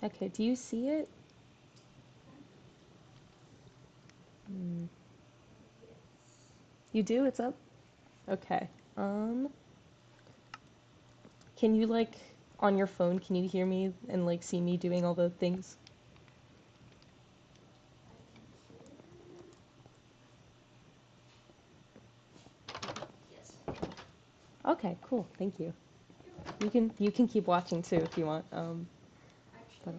Okay, do you see it? Hmm. You do? It's up? Okay. Um, can you like on your phone, can you hear me and like see me doing all the things? Okay, cool. Thank you. You can keep watching too if you want. But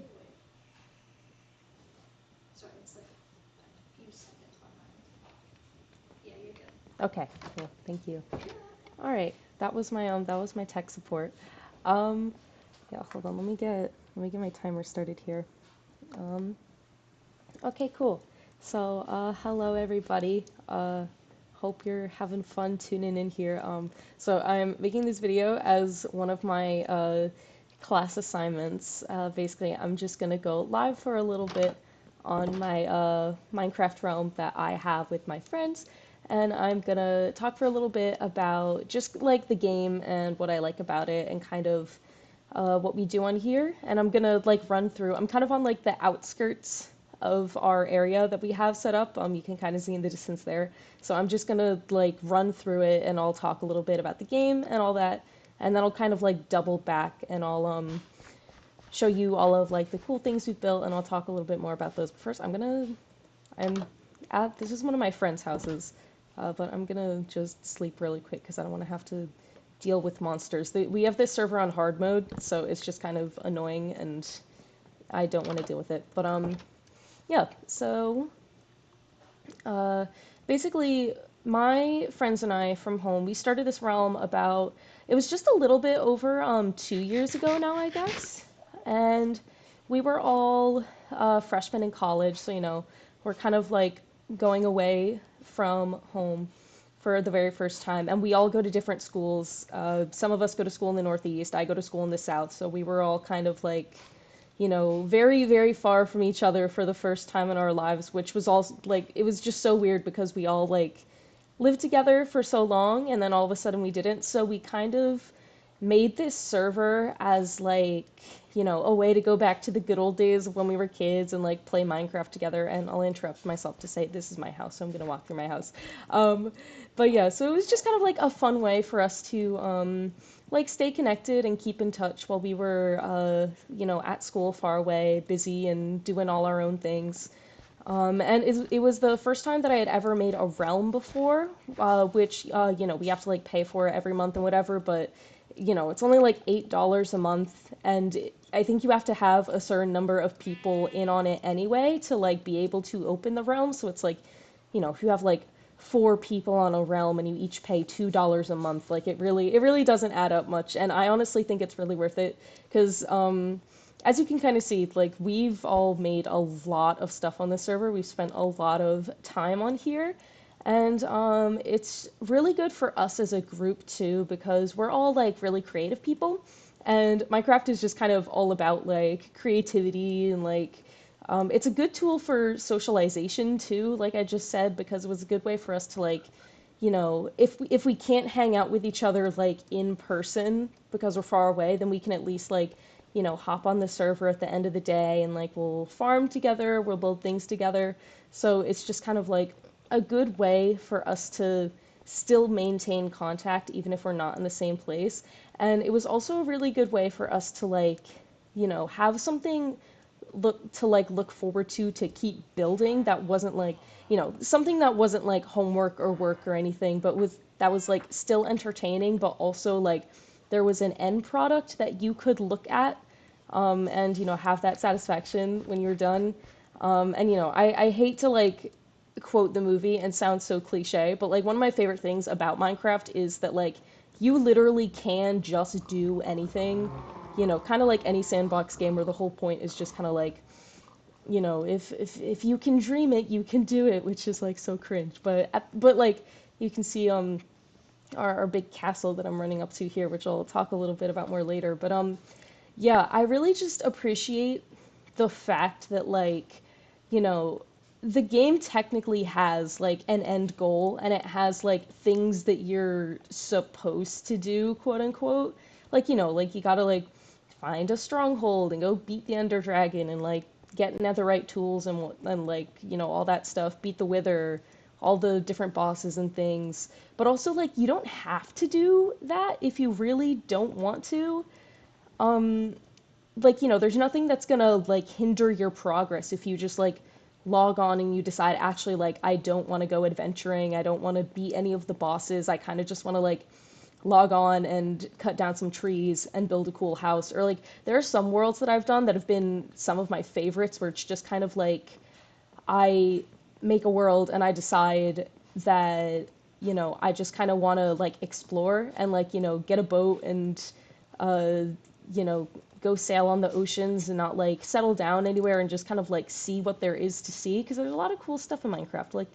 okay, cool. Thank you. All right. That was my tech support. Um, yeah, hold on. Let me get my timer started here. Um, okay, cool. So, hello everybody. Hope you're having fun tuning in here. So I'm making this video as one of my class assignments. Basically, I'm just gonna go live for a little bit on my Minecraft realm that I have with my friends, and I'm gonna talk for a little bit about just like the game and what I like about it, and kind of what we do on here. And I'm gonna like run through. I'm kind of on like the outskirts of our area that we have set up. You can kind of see in the distance there. So I'm just gonna like run through it, and I'll talk a little bit about the game and all that, and then I'll kind of like double back, and I'll show you all of like the cool things we've built, and I'll talk a little bit more about those. But first, I'm at this is one of my friends' houses, but I'm gonna just sleep really quick because I don't want to have to deal with monsters. We have this server on hard mode, so it's just kind of annoying, and I don't want to deal with it. But yeah. So uh, basically, my friends and I from home, we started this realm about, it was just a little bit over 2 years ago now, I guess. And we were all freshmen in college, so, we're kind of like going away from home for the very first time. And we all go to different schools. Some of us go to school in the Northeast, I go to school in the South, so we were all kind of like very, very far from each other for the first time in our lives, which was all like, it was just so weird because we all like lived together for so long and then all of a sudden we didn't. So we kind of made this server as like, a way to go back to the good old days of when we were kids and like play Minecraft together. And I'll interrupt myself to say this is my house, so I'm gonna walk through my house. Um, but yeah, so it was just kind of like a fun way for us to like stay connected and keep in touch while we were at school far away, busy and doing all our own things. And it was the first time that I had ever made a realm before, which, we have to like pay for it every month and whatever, but, it's only like $8 a month. And I think you have to have a certain number of people in on it anyway to like be able to open the realm. So it's like, if you have like four people on a realm and you each pay $2 a month, like it really doesn't add up much. And I honestly think it's really worth it because, as you can kind of see, like we've all made a lot of stuff on the server. We've spent a lot of time on here, and it's really good for us as a group too because we're all like really creative people, and Minecraft is just kind of all about like creativity and like it's a good tool for socialization too, like I just said, because it was a good way for us to like if we can't hang out with each other like in person because we're far away, then we can at least like hop on the server at the end of the day and like we'll farm together, we'll build things together. So it's just kind of like a good way for us to still maintain contact even if we're not in the same place. And it was also a really good way for us to like, have something look forward to keep building that wasn't like something that wasn't like homework or work or anything, but that was like still entertaining, but also like there was an end product that you could look at and have that satisfaction when you're done. And I hate to like quote the movie and sound so cliche, but like one of my favorite things about Minecraft is that like you literally can just do anything, kind of like any sandbox game where the whole point is just kind of like, if you can dream it, you can do it, which is like so cringe. But like you can see our big castle that I'm running up to here, which I'll talk a little bit about more later. But yeah, I really just appreciate the fact that like, you know, the game technically has like an end goal and it has like things that you're supposed to do, quote unquote. Like, like you gotta like find a stronghold and go beat the Ender Dragon and like get netherite tools and like, you know, all that stuff, beat the Wither, all the different bosses and things. But also like you don't have to do that if you really don't want to. Um like, you know, there's nothing that's gonna like hinder your progress if you just like log on and you decide actually like I don't want to go adventuring, I don't want to beat any of the bosses, I kind of just want to like log on and cut down some trees and build a cool house. Or like there are some worlds that I've done that have been some of my favorites where it's just kind of like I make a world and I decide that, you know, I just kind of want to like explore and like, you know, get a boat and uh you know, go sail on the oceans and not like settle down anywhere and just kind of like see what there is to see, because there's a lot of cool stuff in Minecraft, like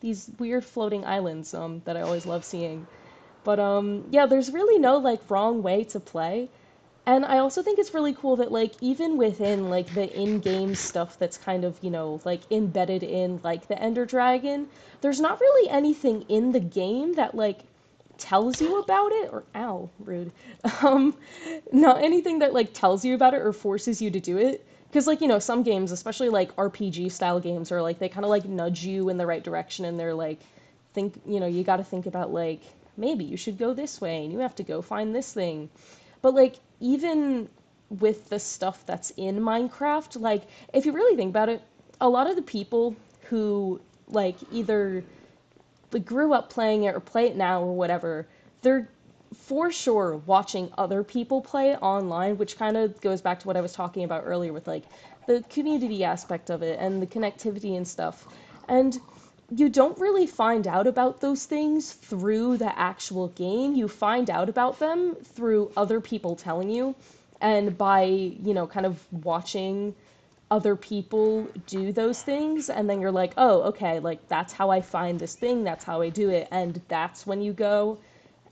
these weird floating islands that I always love seeing. But yeah, there's really no like wrong way to play. And I also think it's really cool that like even within like the in-game stuff that's kind of, you know, like embedded in like the Ender Dragon, there's not really anything in the game that like tells you about it, or ow, rude. Um Not anything that like tells you about it or forces you to do it. Because like, you know, some games, especially like RPG style games, are like they kind of like nudge you in the right direction and they're like think, you know, you got to think about like maybe you should go this way and you have to go find this thing. But like even with the stuff that's in Minecraft, like if you really think about it, a lot of the people who like either like grew up playing it or play it now or whatever, they're for sure watching other people play it online, which kind of goes back to what I was talking about earlier with like the community aspect of it and the connectivity and stuff. And you don't really find out about those things through the actual game. You find out about them through other people telling you and by, you know, kind of watching other people do those things, and then you're like, oh, okay, like that's how I find this thing, that's how I do it, and that's when you go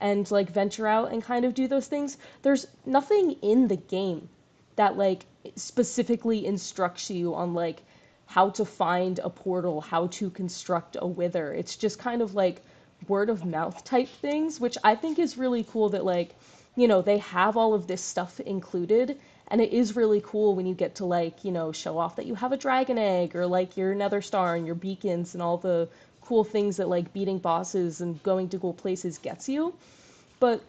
and like venture out and kind of do those things. There's nothing in the game that like specifically instructs you on like how to find a portal, how to construct a wither. It's just kind of like word of mouth type things, which I think is really cool that like, you know, they have all of this stuff included. And it is really cool when you get to like, you know, show off that you have a dragon egg or like your nether star and your beacons and all the cool things that like beating bosses and going to cool places gets you. But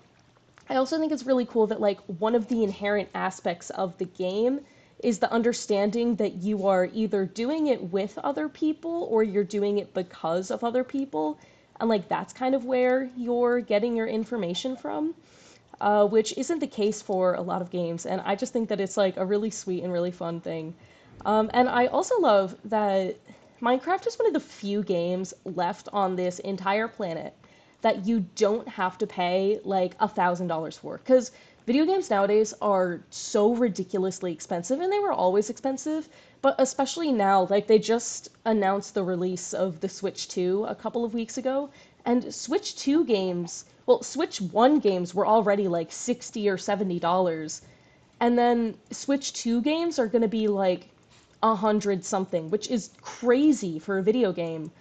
I also think it's really cool that like one of the inherent aspects of the game is the understanding that you are either doing it with other people or you're doing it because of other people. And like that's kind of where you're getting your information from, which isn't the case for a lot of games. And I just think that it's like a really sweet and really fun thing. And I also love that Minecraft is one of the few games left on this entire planet that you don't have to pay like $1,000 for. Because video games nowadays are so ridiculously expensive, and they were always expensive, but especially now, like they just announced the release of the Switch 2 a couple of weeks ago, and Switch 2 games, well, Switch 1 games were already like $60 or $70, and then Switch 2 games are going to be like 100 something, which is crazy for a video game.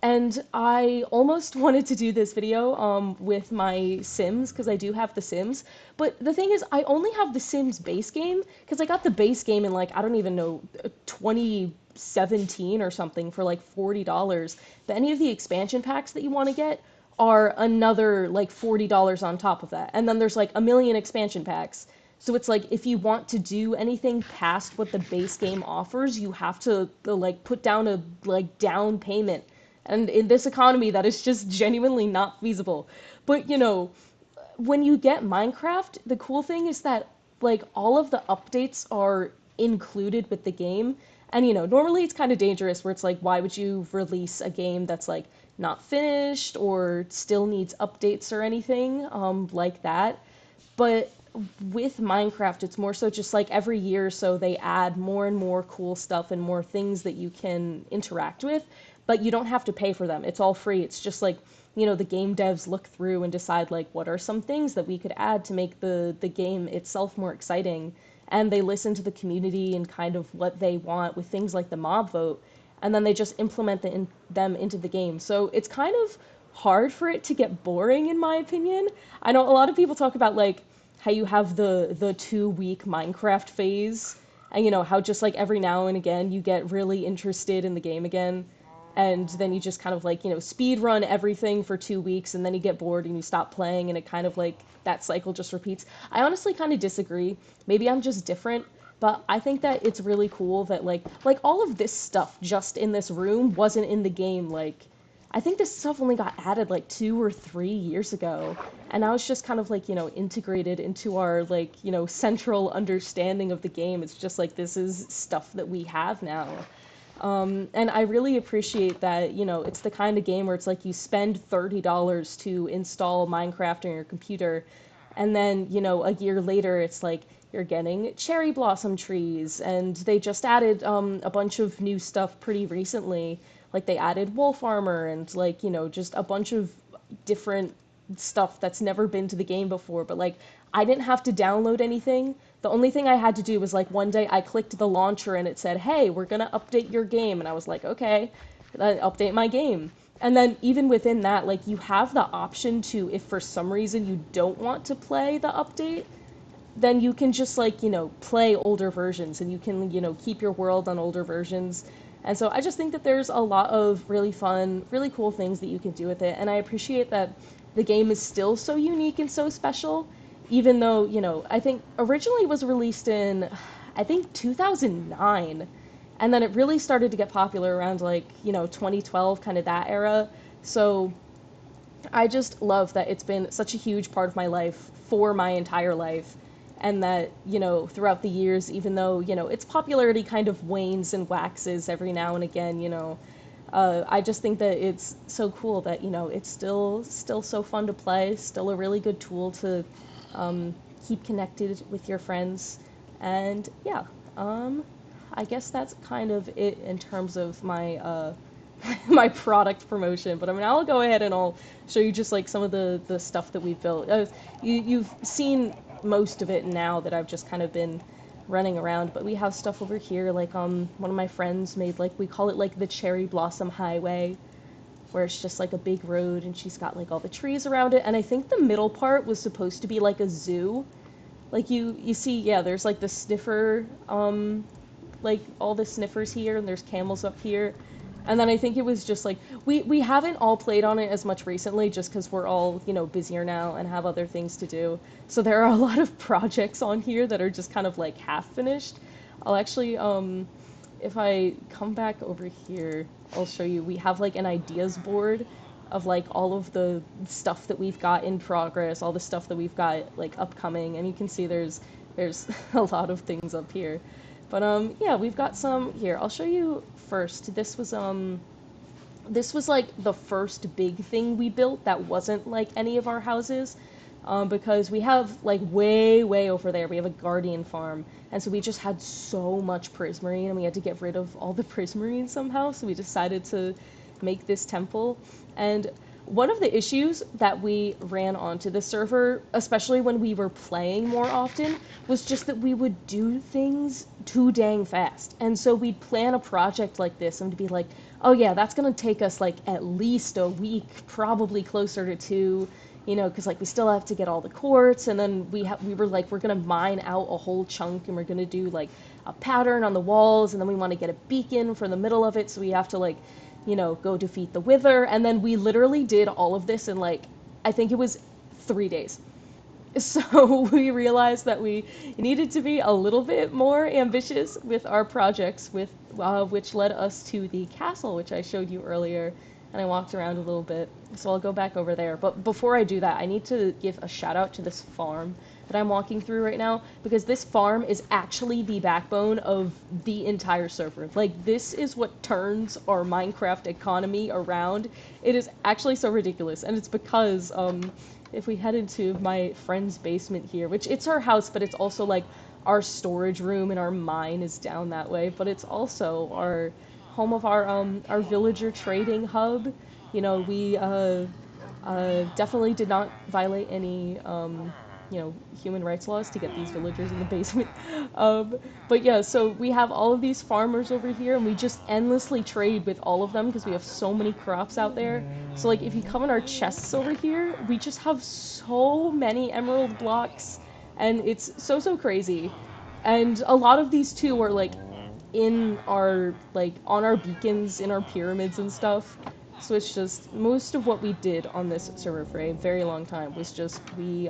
And I almost wanted to do this video with my Sims, because I do have the Sims. But the thing is, I only have the Sims base game, because I got the base game in like, I don't even know, 2017 or something for like $40. But any of the expansion packs that you want to get are another like $40 on top of that. And then there's like a million expansion packs. So it's like if you want to do anything past what the base game offers, you have to like put down a like down payment, and in this economy, that is just genuinely not feasible. But, you know, when you get Minecraft, the cool thing is that, like, all of the updates are included with the game. And, you know, normally it's kind of dangerous where it's like, why would you release a game that's, like, not finished or still needs updates or anything like that? But with Minecraft, it's more so just like every year or so they add more and more cool stuff and more things that you can interact with, but you don't have to pay for them. It's all free. It's just like, you know, the game devs look through and decide like what are some things that we could add to make the game itself more exciting. And they listen to the community and kind of what they want with things like the mob vote, and then they just implement them into the game. So it's kind of hard for it to get boring, in my opinion. I know a lot of people talk about like how you have the 2 week Minecraft phase, and how just like every now and again you get really interested in the game again, and then you just kind of like speed run everything for 2 weeks, and then you get bored and you stop playing, and it kind of like that cycle just repeats. I honestly kind of disagree. Maybe I'm just different, but I think that it's really cool that like all of this stuff just in this room wasn't in the game. Like, I think this stuff only got added like 2 or 3 years ago, and now it's just kind of like integrated into our like central understanding of the game. It's just like this is stuff that we have now. And I really appreciate that, it's the kind of game where it's like you spend $30 to install Minecraft on your computer, and then, a year later, it's like you're getting cherry blossom trees, and they just added a bunch of new stuff pretty recently. Like they added wolf armor and like, just a bunch of different stuff that's never been to the game before. But like, I didn't have to download anything. The only thing I had to do was like one day I clicked the launcher and it said, "Hey, we're gonna update your game," and I was like, "Okay, update my game." And then even within that, like you have the option to, if for some reason you don't want to play the update, then you can just like play older versions, and you can keep your world on older versions. And so I just think that there's a lot of really fun, really cool things that you can do with it, and I appreciate that the game is still so unique and so special, even though I think originally it was released in, I think, 2009, and then it really started to get popular around like 2012, kind of that era. So I just love that it's been such a huge part of my life for my entire life, and that, throughout the years, even though, its popularity kind of wanes and waxes every now and again, I just think that it's so cool that, it's still so fun to play, still a really good tool to keep connected with your friends. And yeah, I guess that's kind of it in terms of my my product promotion. But I mean, I'll go ahead and I'll show you just like some of the stuff that we've built. You've seen most of it now that I've just kind of been running around, but we have stuff over here like one of my friends made, like, we call it like the Cherry Blossom Highway, where it's just like a big road and she's got like all the trees around it, and I think the middle part was supposed to be like a zoo. Like you see, yeah, there's like the sniffer, like all the sniffers here, and there's camels up here. And then I think it was just like we haven't all played on it as much recently, just because we're all busier now and have other things to do. So there are a lot of projects on here that are just kind of like half finished. I'll actually if I come back over here, I'll show you. We have like an ideas board of like all of the stuff that we've got in progress, all the stuff that we've got like upcoming, and you can see there's a lot of things up here. But yeah, we've got some here. I'll show you first. This was like the first big thing we built that wasn't like any of our houses, because we have like way over there, we have a guardian farm, and so we just had so much prismarine, and we had to get rid of all the prismarine somehow, so we decided to make this temple. And one of the issues that we ran onto the server, especially when we were playing more often, was just that we would do things too dang fast. And so we'd plan a project like this and to be like, oh yeah, that's gonna take us like at least a week, probably closer to two, because like we still have to get all the quartz, and then we were like, we're gonna mine out a whole chunk, and we're gonna do like a pattern on the walls, and then we want to get a beacon for the middle of it, so we have to like go defeat the Wither. And then we literally did all of this in like, I think it was 3 days. So we realized that we needed to be a little bit more ambitious with our projects, which led us to the castle, which I showed you earlier, and I walked around a little bit. So I'll go back over there. But before I do that, I need to give a shout out to this farm that I'm walking through right now, because this farm is actually the backbone of the entire server. Like, this is what turns our Minecraft economy around. It is actually so ridiculous, and it's because, if we head into my friend's basement here, which it's our house, but it's also like our storage room, and our mine is down that way, but it's also our home of our villager trading hub. We definitely did not violate any human rights laws to get these villagers in the basement. But yeah, so we have all of these farmers over here, and we just endlessly trade with all of them because we have so many crops out there. So like, if you come in our chests over here, we just have so many emerald blocks And it's so crazy. And a lot of these too are like in our like on our beacons in our pyramids and stuff. So it's just most of what we did on this server for a very long time was just we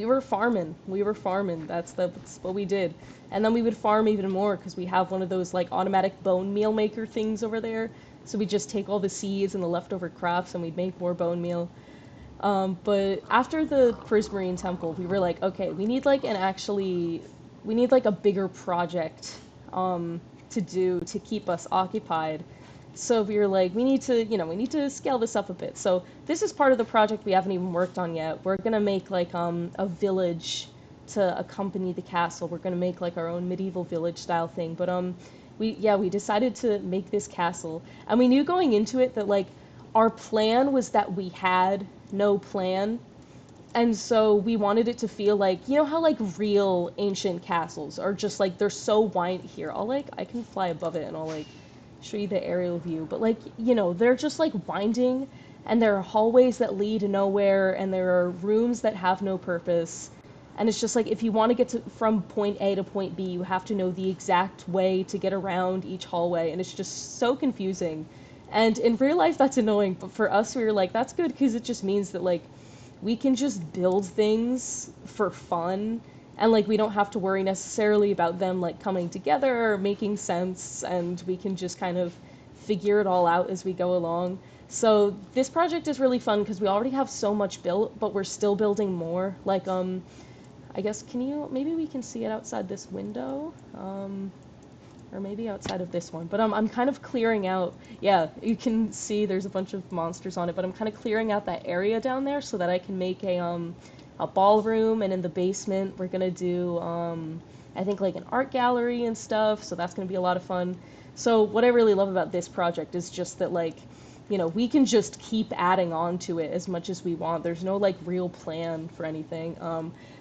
were farming. We were farming. That's what we did. And then we would farm even more because we have one of those like automatic bone meal maker things over there. So we just take all the seeds and the leftover crops and we'd make more bone meal. But after the Prismarine Temple, we were like, okay, we need like a bigger project to do to keep us occupied. So we were like, we need to scale this up a bit. So this is part of the project we haven't even worked on yet. We're gonna make like a village to accompany the castle. We're gonna make like our own medieval village style thing. But we decided to make this castle, and we knew going into it that like our plan was that we had no plan. And so we wanted it to feel like, you know how like real ancient castles are just like they're so wide here. I can fly above it and I'll like show you the aerial view, but like, they're just like winding and there are hallways that lead nowhere and there are rooms that have no purpose. And it's just like if you want to get from point A to point B, you have to know the exact way to get around each hallway, and it's just so confusing. And in real life, that's annoying, but for us, we were like, that's good because it just means that, like, we can just build things for fun, and, like, we don't have to worry necessarily about them, like, coming together or making sense, and we can just kind of figure it all out as we go along. So this project is really fun because we already have so much built, but we're still building more. Like, I guess, maybe we can see it outside this window? Or maybe outside of this one. But I'm kind of clearing out, yeah, you can see there's a bunch of monsters on it, but I'm kind of clearing out that area down there so that I can make a ballroom, and in the basement we're gonna do, I think like an art gallery and stuff, so that's gonna be a lot of fun. So what I really love about this project is just that, like, we can just keep adding on to it as much as we want. There's no like real plan for anything.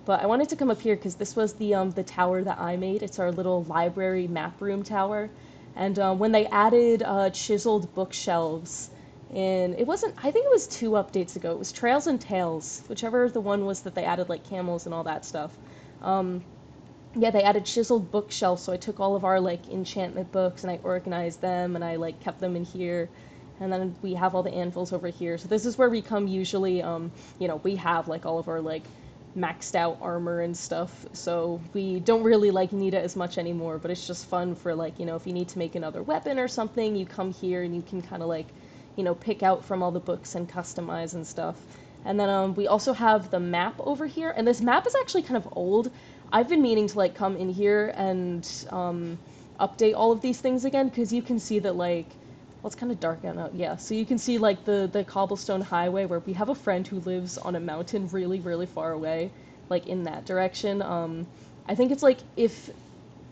But I wanted to come up here because this was the tower that I made. It's our little library map room tower. And when they added chiseled bookshelves it wasn't, I think it was 2 updates ago. It was Trails and Tales, whichever the one was that they added like camels and all that stuff. Yeah, they added chiseled bookshelves, so I took all of our like enchantment books and I organized them and I like kept them in here. And then we have all the anvils over here. So this is where we come usually, we have like all of our like maxed out armor and stuff, so we don't really like need it as much anymore, but it's just fun for like, if you need to make another weapon or something, you come here and you can kind of like, pick out from all the books and customize and stuff. And then we also have the map over here, and this map is actually kind of old. I've been meaning to like come in here and update all of these things again, because you can see that like, well, it's kind of dark out now. Yeah, so you can see like the cobblestone highway where we have a friend who lives on a mountain really, really far away, like in that direction. I think it's like if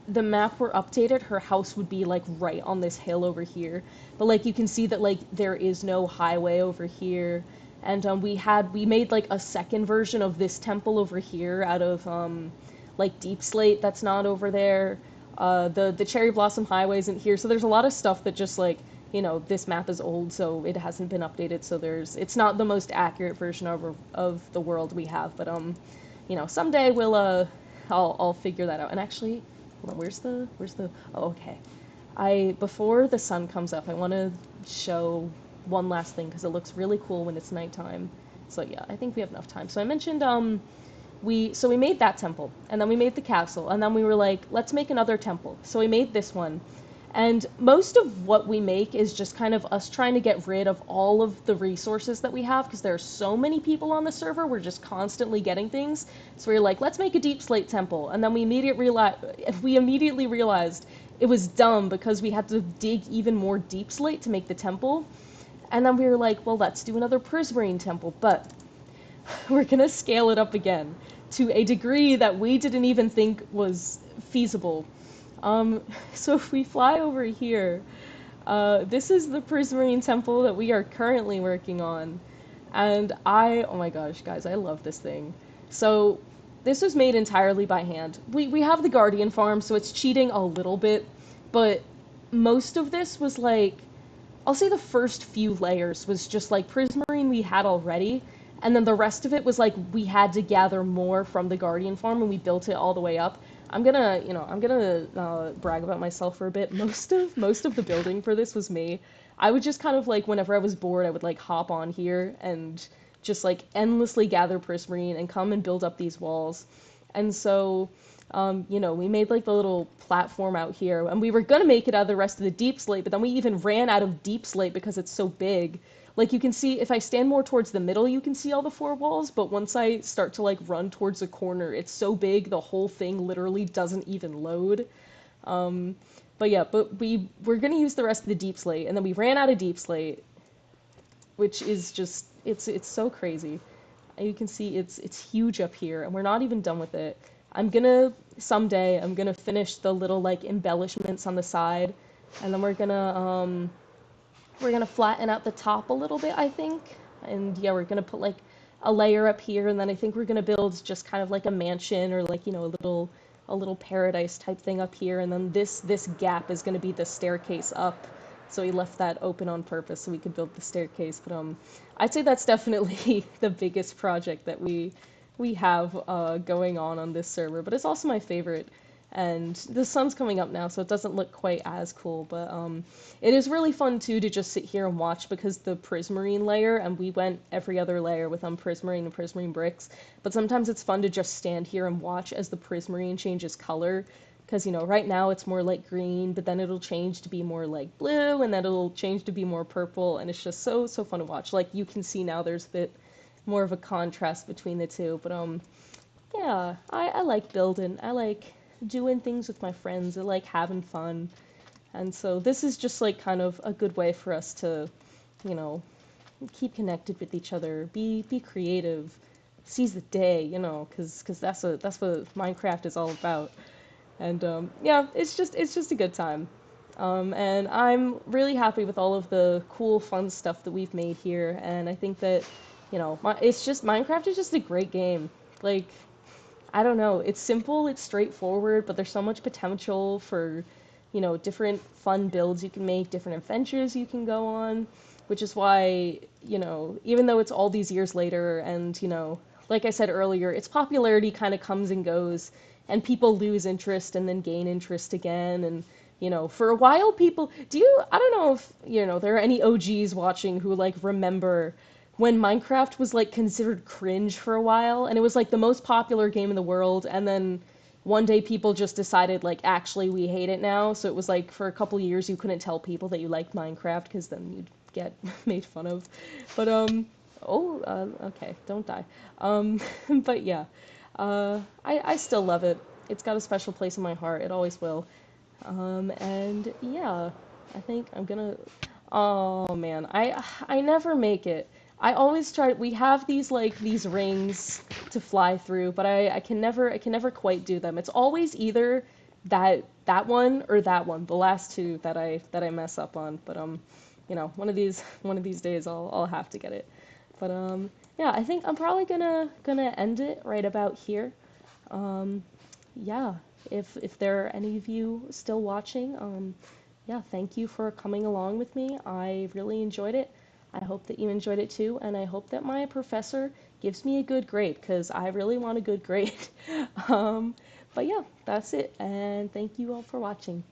the map were updated, her house would be like right on this hill over here. But like you can see that like there is no highway over here. And we made like a second version of this temple over here out of like deep slate that's not over there. The cherry blossom highway isn't here, so there's a lot of stuff that just like, this map is old, so it hasn't been updated, so it's not the most accurate version of the world we have, but, someday I'll figure that out. And actually, hold on, oh, okay. Before the sun comes up, I want to show one last thing, because it looks really cool when it's nighttime. So yeah, I think we have enough time. So I mentioned, we made that temple, and then we made the castle, and then we were like, let's make another temple. So we made this one. And most of what we make is just kind of us trying to get rid of all of the resources that we have, because there are so many people on the server, we're just constantly getting things. So we were like, let's make a deep slate temple. And then we immediately realized it was dumb because we had to dig even more deep slate to make the temple. And then we were like, well, let's do another prismarine temple, but we're gonna scale it up again to a degree that we didn't even think was feasible. So if we fly over here, this is the Prismarine Temple that we are currently working on. And oh my gosh, guys, I love this thing. So this was made entirely by hand. We have the Guardian farm, so it's cheating a little bit, but most of this was like, I'll say the first few layers was just like Prismarine we had already, and then the rest of it was like we had to gather more from the Guardian farm, and we built it all the way up. I'm gonna brag about myself for a bit. Most of the building for this was me. I would just kind of like whenever I was bored, I would like hop on here and just like endlessly gather prismarine and come and build up these walls. And so, we made like the little platform out here, and we were gonna make it out of the rest of the deep slate, but then we even ran out of deep slate because it's so big. Like you can see, if I stand more towards the middle, you can see all the four walls, but once I start to like run towards the corner, it's so big the whole thing literally doesn't even load. Um, but yeah, but we're gonna use the rest of the deep slate, and then we ran out of deep slate, which is just it's so crazy. And you can see it's huge up here, and we're not even done with it. I'm gonna finish the little like embellishments on the side, and then we're gonna flatten out the top a little bit, I think. And yeah, we're gonna put like a layer up here, and then I think we're gonna build just kind of like a mansion or like, a little paradise type thing up here, and then this gap is gonna be the staircase up. So we left that open on purpose so we could build the staircase. But I'd say that's definitely the biggest project that we have going on this server. But it's also my favorite. And the sun's coming up now, so it doesn't look quite as cool. But it is really fun too to just sit here and watch because the prismarine layer, and we went every other layer with prismarine and prismarine bricks. But sometimes it's fun to just stand here and watch as the prismarine changes color. Because, right now it's more like green, but then it'll change to be more like blue, and then it'll change to be more purple, and it's just so, so fun to watch. Like, you can see now there's a bit more of a contrast between the two, but, yeah, I like building. I like doing things with my friends. I like having fun. And so this is just, like, kind of a good way for us to, you know, keep connected with each other, be creative, seize the day, because that's what Minecraft is all about. And yeah, it's just a good time. And I'm really happy with all of the cool, fun stuff that we've made here. And I think that, it's just Minecraft is just a great game. Like, I don't know, it's simple, it's straightforward, but there's so much potential for, different fun builds you can make, different adventures you can go on, which is why, even though it's all these years later and, like I said earlier, its popularity kind of comes and goes, and people lose interest and then gain interest again, and, for a while I don't know if, there are any OGs watching who, like, remember when Minecraft was like considered cringe for a while, and it was like the most popular game in the world, and then one day people just decided like actually we hate it now. So it was like for a couple years you couldn't tell people that you liked Minecraft because then you'd get made fun of. But okay, don't die. But yeah, I still love it. It's got a special place in my heart. It always will. And yeah, I think I'm gonna. Oh man, I never make it. I always try. We have these rings to fly through, but I can never quite do them. It's always either that one or that one. The last two that I mess up on. But one of these days I'll have to get it. But yeah, I think I'm probably gonna end it right about here. Um, yeah, if there are any of you still watching, yeah, thank you for coming along with me. I really enjoyed it. I hope that you enjoyed it too, and I hope that my professor gives me a good grade because I really want a good grade. Um, but yeah, that's it, and thank you all for watching.